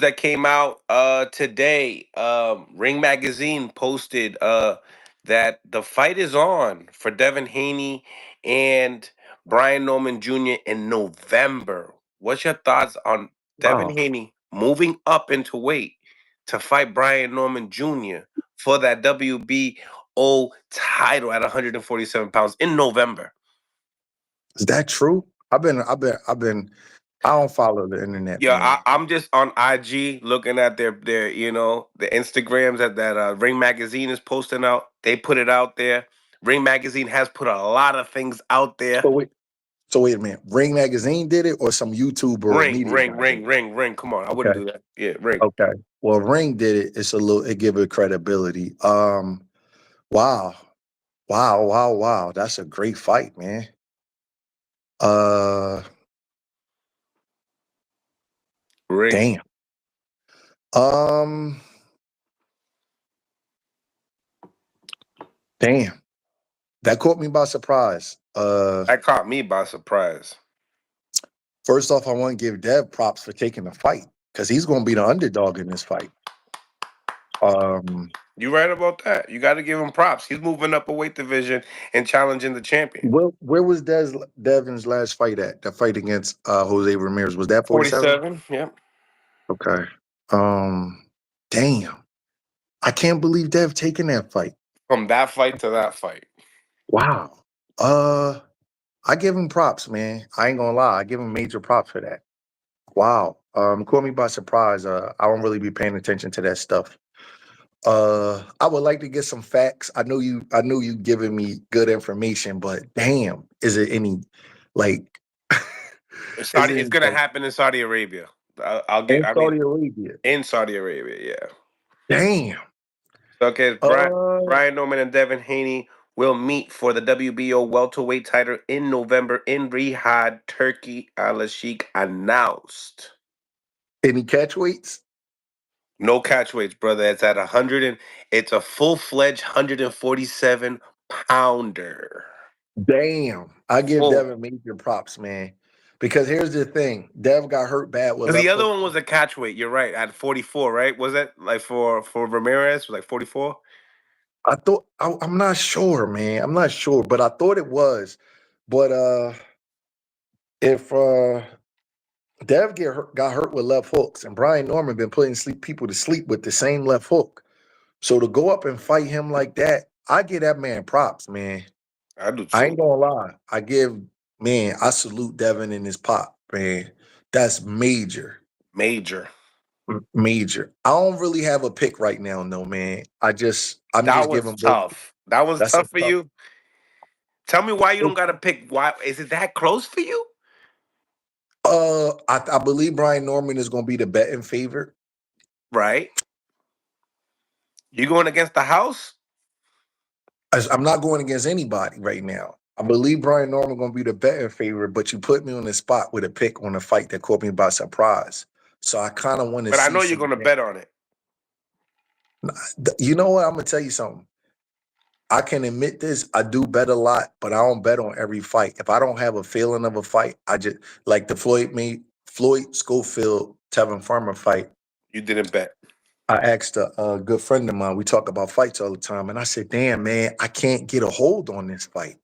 that came out today. Ring Magazine posted that the fight is on for Devin Haney and Brian Norman Jr. in November. What's your thoughts on Devin Wow. Haney moving up into weight to fight Brian Norman Jr. for that WBO title at 147 pounds in November? Is that true? I don't follow the internet, Yeah, man. I'm just on IG looking at their the Instagrams that Ring Magazine is posting out. They put it out there. Ring Magazine has put a lot of things out there. So wait, so wait a minute. Ring Magazine did it or some YouTuber or Ring, media ring, guy did ring, ring, ring. Come on, I wouldn't it? do that. Yeah, Ring. Okay. Well, Ring did it. It give it credibility. Wow. Wow. That's a great fight, man. Uh Ring. Damn. Um Damn. That caught me by surprise. That caught me by surprise. First off, I want to give Dev props for taking the fight because he's going to be the underdog in this fight. You right about that. You got to give him props. He's moving up a weight division and challenging the champion. Where was Devin's last fight at? The fight against Jose Ramirez, was that 47? 47. Yep. Okay. Damn. I can't believe Dev taking that fight. From that fight to that fight. Wow. I give him props, man. I ain't gonna lie. I give him major props for that. Wow. Caught me by surprise. I don't really be paying attention to that stuff. I would like to get some facts. I know you giving me good information, but damn, is it any like is It's it gonna like happen in Saudi Arabia. I'll get. in I mean, Saudi Arabia? in Saudi Arabia, yeah. Damn. So, okay, Uh Brian Norman and Devin Haney will meet for the WBO welterweight title in November in Riyadh, Turkey. Al Sheikh announced. any catch weights? No catch weights, brother. It's at 100 and it's a full-fledged 147 pounder. Damn. I give Full. Devin major props, man. Because here's the thing. Dev got hurt bad with Because the left other hook. one was a catch weight. You're right. At 44, right? Was it like for Ramirez? Like 44? I'm not sure, man. I'm not sure, but I thought it was. But if Dev got hurt with left hooks, and Brian Norman been putting people to sleep with the same left hook. So to go up and fight him like that, I give that man props, man. I do I too. ain't gonna lie. I salute Devin in his pop, man. That's major. Major. Major. I don't really have a pick right now, no, man. I'm That just was giving both. tough. That was That's a tough for tough. you. Tell me why you don't got to pick. Why is it that close for you? I believe Brian Norman is gonna be the betting favorite. Right? You going against the house? I'm not going against anybody right now. I believe Brian Norman gonna be the betting favorite, but you put me on the spot with a pick on a fight that caught me by surprise. So I kind of want to But I see know you're some. going to bet on it. You know what? I'm gonna tell you something. I can admit this. I do bet a lot, but I don't bet on every fight. If I don't have a feeling of a fight, I just like the Floyd Schofield Tevin Farmer fight. You didn't bet. I asked a good friend of mine. We talk about fights all the time, and I said, "Damn, man, I can't get a hold on this fight."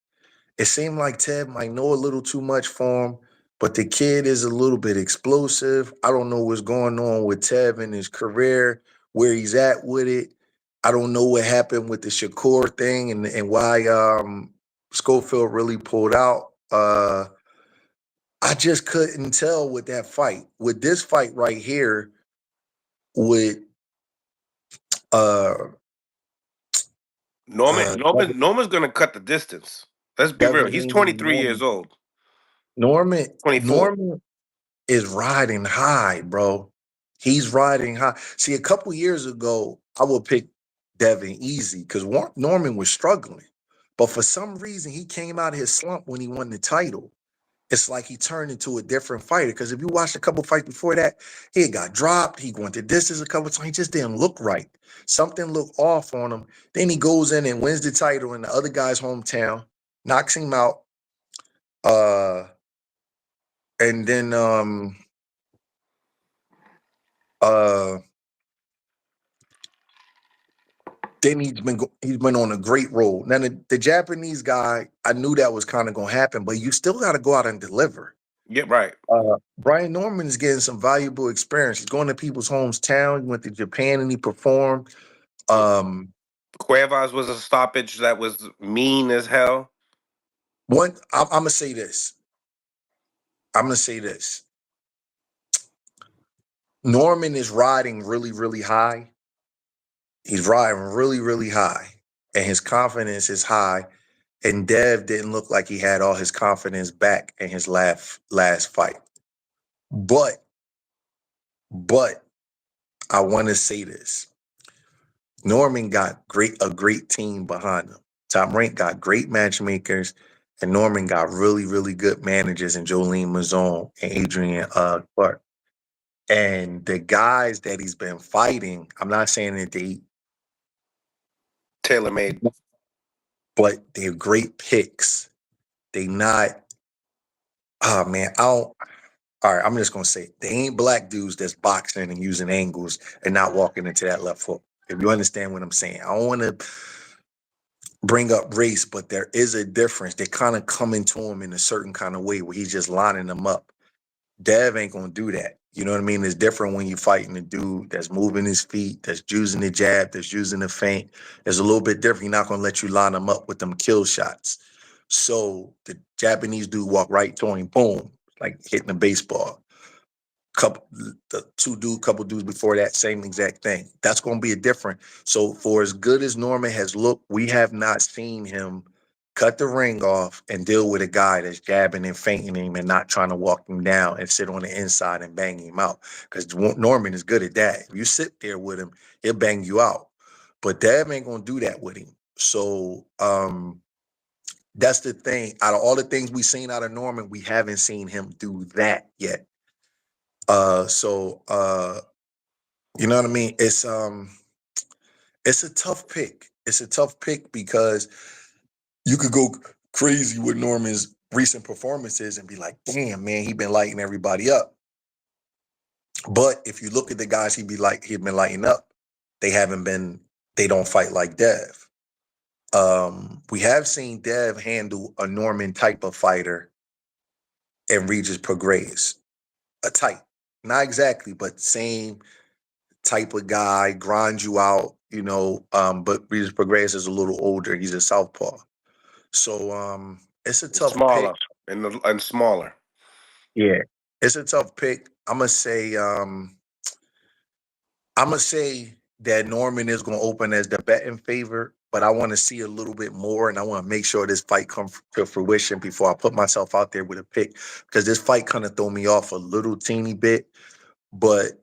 It seemed like Ted might know a little too much for him, but the kid is a little bit explosive. I don't know what's going on with Tev in his career, where he's at with it. I don't know what happened with the Shakur thing and why Schofield really pulled out. I just couldn't tell with that fight. With this fight right here, with uh Norman's going to cut the distance. Let's be real. Devin He's Haney 23 years old. Norman 24. Norman is riding high, bro. He's riding high. See, a couple years ago, I would pick Devin easy because Norman was struggling. But for some reason, he came out of his slump when he won the title. It's like he turned into a different fighter. Because if you watched a couple fights before that, he had got dropped. He went the distance a couple times. He just didn't look right. Something looked off on him. Then he goes in and wins the title in the other guy's hometown, knocks him out. And then Uh, then he's been on a great roll. Now the Japanese guy, I knew that was kind of gonna happen, but you still got to go out and deliver. Yeah, right. Brian Norman is getting some valuable experience. He's going to people's hometowns. He went to Japan and he performed. Um, Cuevas was a stoppage that was mean as hell. I'm gonna say this. I'm gonna say this. Norman is riding really, really high. He's riding really, really high, and his confidence is high. And Dev didn't look like he had all his confidence back in his last fight. But, but I want to say this: Norman got a great team behind him. Top Rank got great matchmakers, and Norman got really, really good managers in Jolene Mazon and Adrian Clark. And the guys that he's been fighting, I'm not saying that Tailor made. but they're great picks. They not, oh man, I don't, all right, I'm just gonna say they ain't black dudes that's boxing and using angles and not walking into that left hook. If you understand what I'm saying, I don't want to bring up race, but there is a difference. They kind of come into him in a certain kind of way where he's just lining them up. Dev ain't gonna do that. You know what I mean? It's different when you're fighting a dude that's moving his feet, that's using the jab, that's using the feint. It's a little bit different. He's not gonna let you line him up with them kill shots. So the Japanese dude walk right to him, boom, like hitting a baseball. Couple dudes before that, same exact thing. That's going to be a different. So for as good as Norman has looked, we have not seen him cut the ring off and deal with a guy that's jabbing and feinting him and not trying to walk him down and sit on the inside and bang him out. Because Norman is good at that. If you sit there with him, he'll bang you out. But Dab ain't going to do that with him. So that's the thing. Out of all the things we've seen out of Norman, we haven't seen him do that yet. So you know what I mean? It's a tough pick. It's a tough pick because you could go crazy with Norman's recent performances and be like, damn, man, he been lighting everybody up. But if you look at the guys he'd been lighting up, they don't fight like Dev. We have seen Dev handle a Norman type of fighter and Regis Prograis. A type. Not exactly, but same type of guy, grind you out, but Regis Prograis is a little older. He's a southpaw. So it's a tough pick. Smaller and smaller. Yeah. It's a tough pick. I'm gonna say that Norman is gonna open as the betting favorite, but I want to see a little bit more and I want to make sure this fight comes to fruition before I put myself out there with a pick. Because this fight kind of threw me off a little teeny bit. But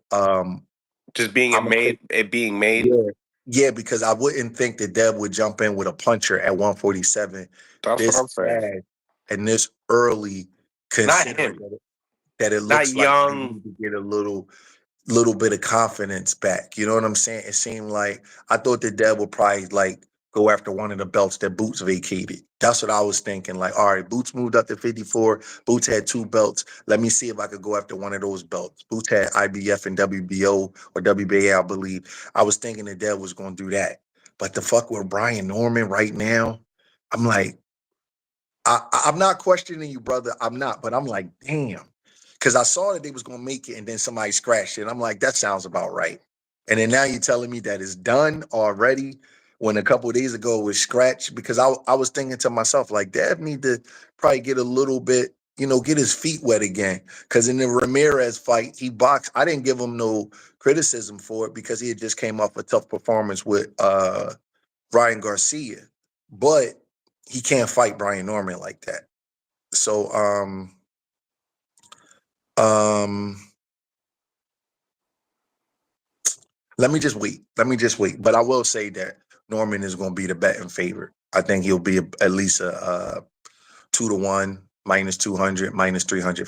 Just being I'm gonna it being made. Yeah. Yeah, because I wouldn't think that Deb would jump in with a puncher at 147 That's what this I'm saying. fast and this early, Not considering him. that it Not looks like they young. need to get a little bit of confidence back. You know what I'm saying? It seemed like I thought that Deb would probably like go after one of the belts that Boots vacated. That's what I was thinking. Like, all right, Boots moved up to 54. Boots had 2 belts. Let me see if I could go after one of those belts. Boots had IBF and WBO or WBA, I believe. I was thinking that Deb was going to do that. But the fuck with Brian Norman right now, I'm like, I'm not questioning you, brother. I'm not, but I'm like, damn. Because I saw that they was gonna make it and then somebody scratched it. I'm like, that sounds about right. And then now you're telling me that it's done already when a couple of days ago it was scratched. Because I was thinking to myself, like, Dad need to probably get a little bit, get his feet wet again. Because in the Ramirez fight, he boxed. I didn't give him no criticism for it because he had just came off a tough performance with Ryan Garcia. But he can't fight Brian Norman like that. So um let me just wait. Let me just wait. But I will say that Norman is going to be the betting favorite. I think he'll be at least a 2-1, -200, -300 favorite.